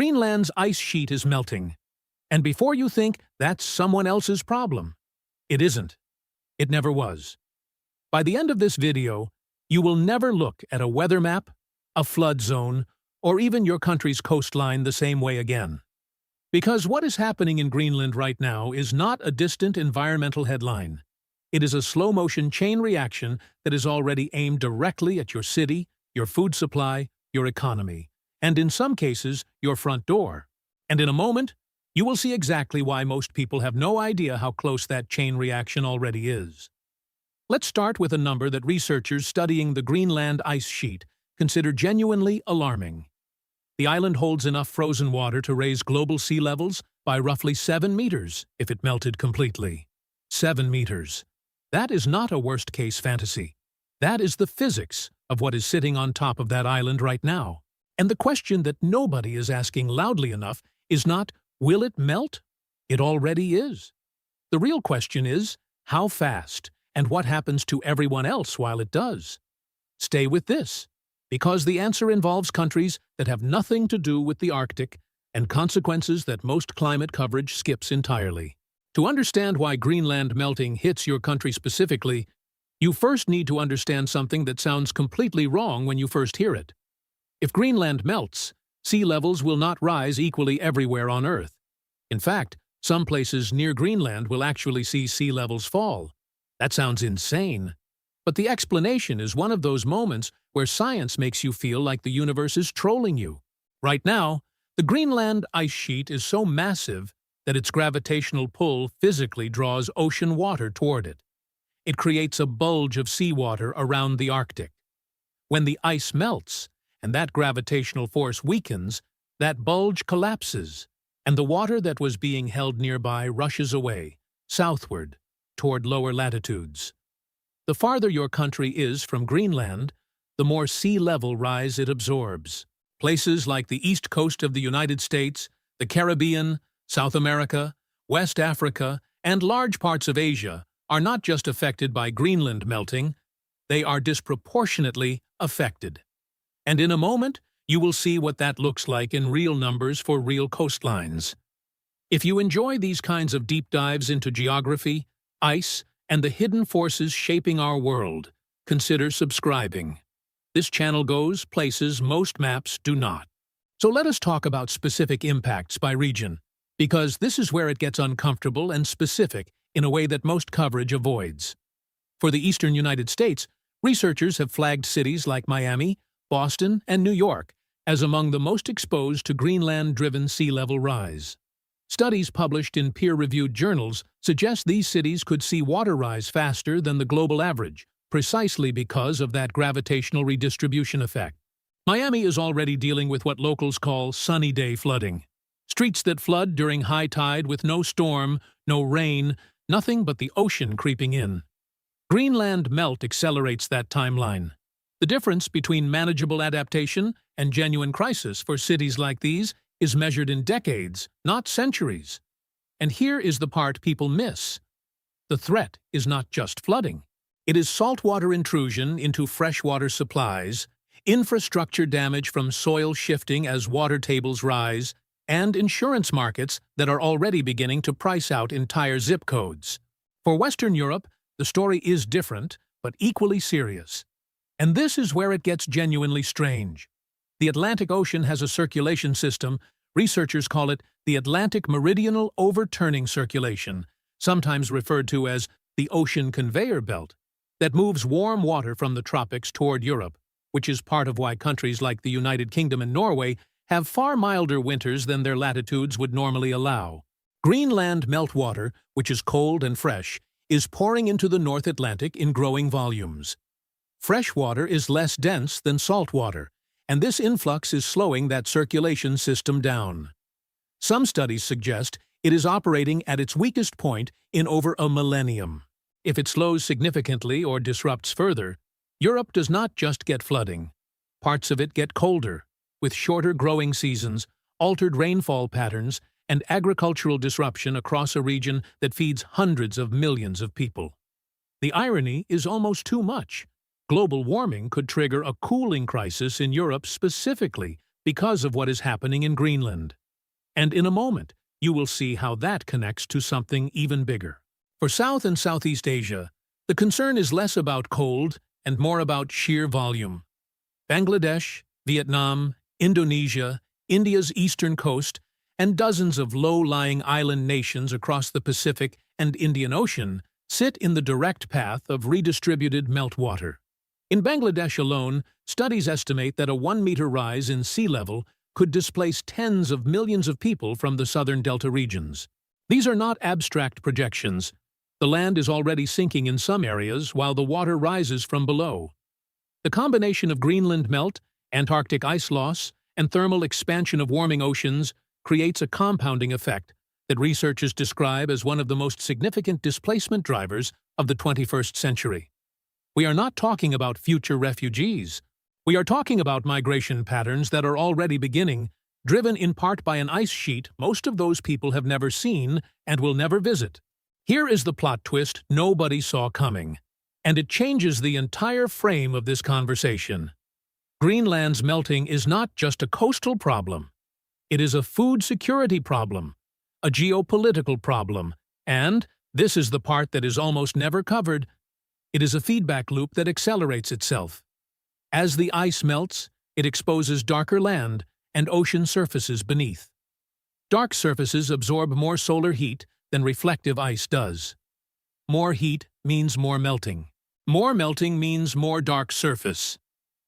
Greenland's ice sheet is melting. And before you think that's someone else's problem, it isn't. It never was. By the end of this video, you will never look at a weather map, a flood zone, or even your country's coastline the same way again. Because what is happening in Greenland right now is not a distant environmental headline. It is a slow-motion chain reaction that is already aimed directly at your city, your food supply, your economy, and in some cases, your front door. And in a moment, you will see exactly why most people have no idea how close that chain reaction already is. Let's start with a number that researchers studying the Greenland ice sheet consider genuinely alarming. The island holds enough frozen water to raise global sea levels by roughly 7 meters if it melted completely. 7 meters. That is not a worst-case fantasy. That is the physics of what is sitting on top of that island right now. And the question that nobody is asking loudly enough is not, will it melt? It already is. The real question is, how fast, and what happens to everyone else while it does? Stay with this, because the answer involves countries that have nothing to do with the Arctic and consequences that most climate coverage skips entirely. To understand why Greenland melting hits your country specifically, you first need to understand something that sounds completely wrong when you first hear it. If Greenland melts, sea levels will not rise equally everywhere on Earth. In fact, some places near Greenland will actually see sea levels fall. That sounds insane. But the explanation is one of those moments where science makes you feel like the universe is trolling you. Right now, the Greenland ice sheet is so massive that its gravitational pull physically draws ocean water toward it. It creates a bulge of seawater around the Arctic. When the ice melts, and that gravitational force weakens, that bulge collapses, and the water that was being held nearby rushes away, southward, toward lower latitudes. The farther your country is from Greenland, the more sea level rise it absorbs. Places like the east coast of the United States, the Caribbean, South America, West Africa, and large parts of Asia are not just affected by Greenland melting, they are disproportionately affected. And in a moment, you will see what that looks like in real numbers for real coastlines. If you enjoy these kinds of deep dives into geography, ice, and the hidden forces shaping our world, consider subscribing. This channel goes places most maps do not. So let us talk about specific impacts by region, because this is where it gets uncomfortable and specific in a way that most coverage avoids. For the eastern United States, researchers have flagged cities like Miami, Boston, and New York as among the most exposed to Greenland-driven sea level rise. Studies published in peer-reviewed journals suggest these cities could see water rise faster than the global average, precisely because of that gravitational redistribution effect. Miami is already dealing with what locals call sunny day flooding. Streets that flood during high tide with no storm, no rain, nothing but the ocean creeping in. Greenland melt accelerates that timeline. The difference between manageable adaptation and genuine crisis for cities like these is measured in decades, not centuries. And here is the part people miss. The threat is not just flooding. It is saltwater intrusion into freshwater supplies, infrastructure damage from soil shifting as water tables rise, and insurance markets that are already beginning to price out entire zip codes. For Western Europe, the story is different, but equally serious. And this is where it gets genuinely strange. The Atlantic Ocean has a circulation system, researchers call it the Atlantic Meridional Overturning Circulation, sometimes referred to as the ocean conveyor belt, that moves warm water from the tropics toward Europe, which is part of why countries like the United Kingdom and Norway have far milder winters than their latitudes would normally allow. Greenland meltwater, which is cold and fresh, is pouring into the North Atlantic in growing volumes. Fresh water is less dense than salt water, and this influx is slowing that circulation system down. Some studies suggest it is operating at its weakest point in over a millennium. If it slows significantly or disrupts further, Europe does not just get flooding. Parts of it get colder, with shorter growing seasons, altered rainfall patterns, and agricultural disruption across a region that feeds hundreds of millions of people. The irony is almost too much. Global warming could trigger a cooling crisis in Europe specifically because of what is happening in Greenland. And in a moment, you will see how that connects to something even bigger. For South and Southeast Asia, the concern is less about cold and more about sheer volume. Bangladesh, Vietnam, Indonesia, India's eastern coast, and dozens of low-lying island nations across the Pacific and Indian Ocean sit in the direct path of redistributed meltwater. In Bangladesh alone, studies estimate that a 1-meter rise in sea level could displace tens of millions of people from the southern delta regions. These are not abstract projections. The land is already sinking in some areas while the water rises from below. The combination of Greenland melt, Antarctic ice loss, and thermal expansion of warming oceans creates a compounding effect that researchers describe as one of the most significant displacement drivers of the 21st century. We are not talking about future refugees. We are talking about migration patterns that are already beginning, driven in part by an ice sheet most of those people have never seen and will never visit. Here is the plot twist nobody saw coming, and it changes the entire frame of this conversation. Greenland's melting is not just a coastal problem. It is a food security problem, a geopolitical problem, and, this is the part that is almost never covered, it is a feedback loop that accelerates itself. As the ice melts, it exposes darker land and ocean surfaces beneath. Dark surfaces absorb more solar heat than reflective ice does. More heat means more melting. More melting means more dark surface.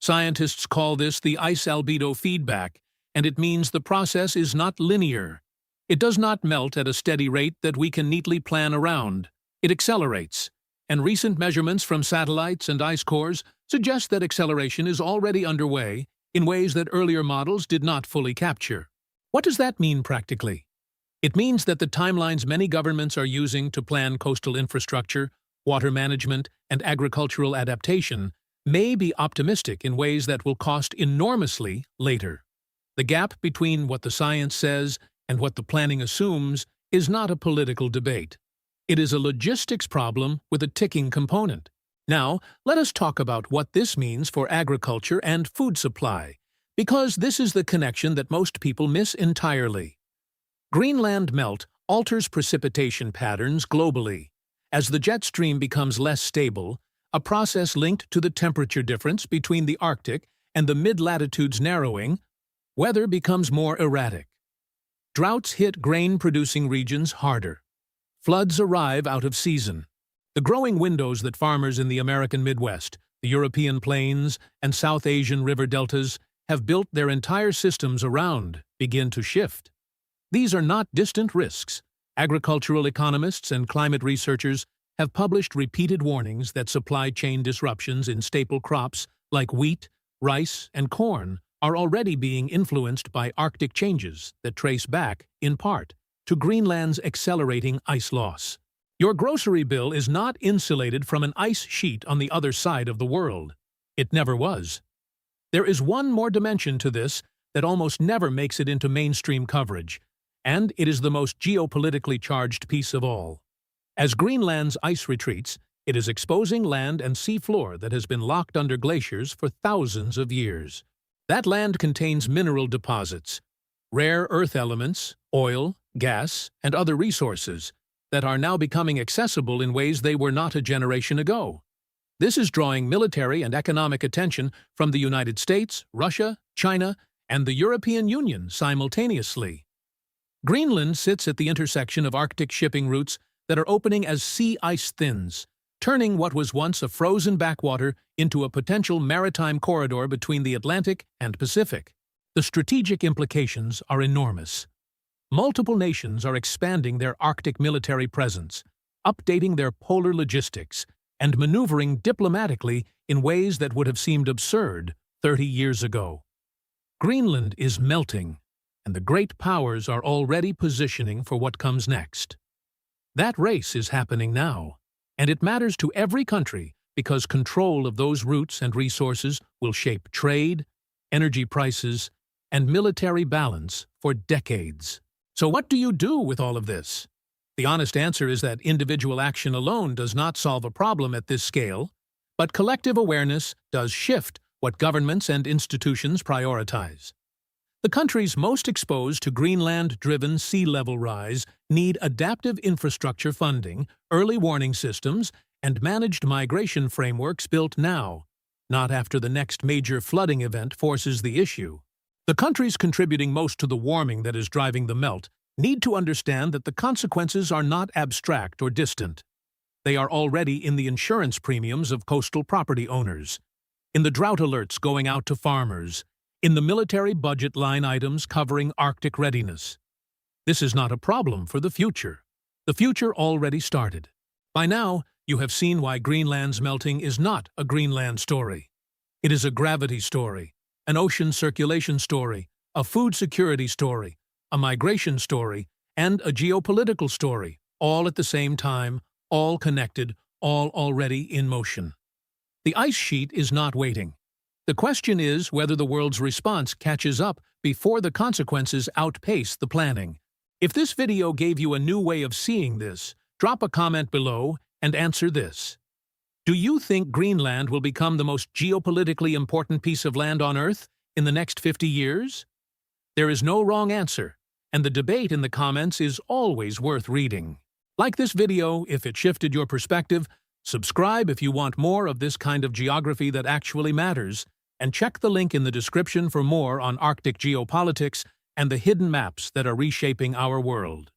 Scientists call this the ice albedo feedback, and it means the process is not linear. It does not melt at a steady rate that we can neatly plan around. It accelerates, and recent measurements from satellites and ice cores suggest that acceleration is already underway in ways that earlier models did not fully capture. What does that mean practically? It means that the timelines many governments are using to plan coastal infrastructure, water management, and agricultural adaptation may be optimistic in ways that will cost enormously later. The gap between what the science says and what the planning assumes is not a political debate. It is a logistics problem with a ticking component. Now, let us talk about what this means for agriculture and food supply, because this is the connection that most people miss entirely. Greenland melt alters precipitation patterns globally. As the jet stream becomes less stable, a process linked to the temperature difference between the Arctic and the mid-latitudes narrowing, weather becomes more erratic. Droughts hit grain-producing regions harder. Floods arrive out of season. The growing windows that farmers in the American Midwest, the European plains, and South Asian river deltas have built their entire systems around begin to shift. These are not distant risks. Agricultural economists and climate researchers have published repeated warnings that supply chain disruptions in staple crops like wheat, rice, and corn are already being influenced by Arctic changes that trace back, in part, to Greenland's accelerating ice loss. Your grocery bill is not insulated from an ice sheet on the other side of the world. It never was. There is one more dimension to this that almost never makes it into mainstream coverage, and it is the most geopolitically charged piece of all. As Greenland's ice retreats, it is exposing land and sea floor that has been locked under glaciers for thousands of years. That land contains mineral deposits, rare earth elements, oil, gas, and other resources that are now becoming accessible in ways they were not a generation ago. This is drawing military and economic attention from the United States, Russia, China, and the European Union simultaneously. Greenland sits at the intersection of Arctic shipping routes that are opening as sea ice thins, turning what was once a frozen backwater into a potential maritime corridor between the Atlantic and Pacific. The strategic implications are enormous. Multiple nations are expanding their Arctic military presence, updating their polar logistics, and maneuvering diplomatically in ways that would have seemed absurd 30 years ago. Greenland is melting, and the great powers are already positioning for what comes next. That race is happening now, and it matters to every country because control of those routes and resources will shape trade, energy prices, and military balance for decades. So what do you do with all of this? The honest answer is that individual action alone does not solve a problem at this scale, but collective awareness does shift what governments and institutions prioritize. The countries most exposed to Greenland-driven sea level rise need adaptive infrastructure funding, early warning systems, and managed migration frameworks built now, not after the next major flooding event forces the issue. The countries contributing most to the warming that is driving the melt need to understand that the consequences are not abstract or distant. They are already in the insurance premiums of coastal property owners, in the drought alerts going out to farmers, in the military budget line items covering Arctic readiness. This is not a problem for the future. The future already started. By now, you have seen why Greenland's melting is not a Greenland story. It is a gravity story, an ocean circulation story, a food security story, a migration story, and a geopolitical story, all at the same time, all connected, all already in motion. The ice sheet is not waiting. The question is whether the world's response catches up before the consequences outpace the planning. If this video gave you a new way of seeing this, drop a comment below and answer this. Do you think Greenland will become the most geopolitically important piece of land on Earth in the next 50 years? There is no wrong answer, and the debate in the comments is always worth reading. Like this video if it shifted your perspective, subscribe if you want more of this kind of geography that actually matters, and check the link in the description for more on Arctic geopolitics and the hidden maps that are reshaping our world.